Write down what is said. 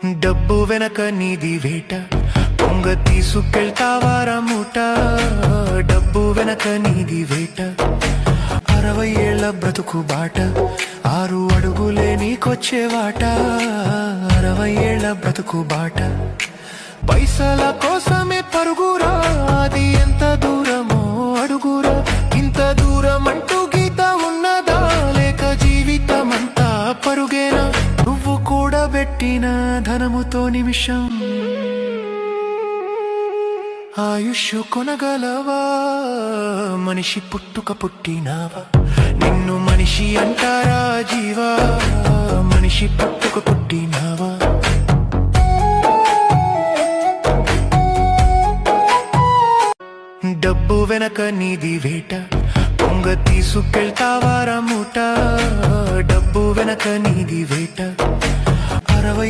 డబ్బు వెనక నీది వేట, పొంగ తీసుకెళ్తావారా మూట. డబ్బు వెనక నీది వేట, 60 ఏళ్ల బ్రతుకు బాట, 6 అడుగులే నీకొచ్చే వాట. 60 ఏళ్ల బ్రతుకు బాట, పైసల కోసమే పరుగురా, అది ఎంత దూరమో అడుగురా. ఇంత దూరం అంటూ గీత ఉన్నదా, లేక జీవితమంతా పరుగేనా? నువ్వు కూడబెట్టిన ధనముతో నిమిషం ఆయుష్ కొనగలవా? మనిషి పుట్టుక పుట్టినావా? నిన్ను మనిషి అంటారా జీవా? మనిషి పుట్టుక పుట్టినావా? డబ్బు వెనక నీది వేట, పొంగ తీసుకెళ్తావారా మూట. డబ్బు వెనక నీది వేట, 60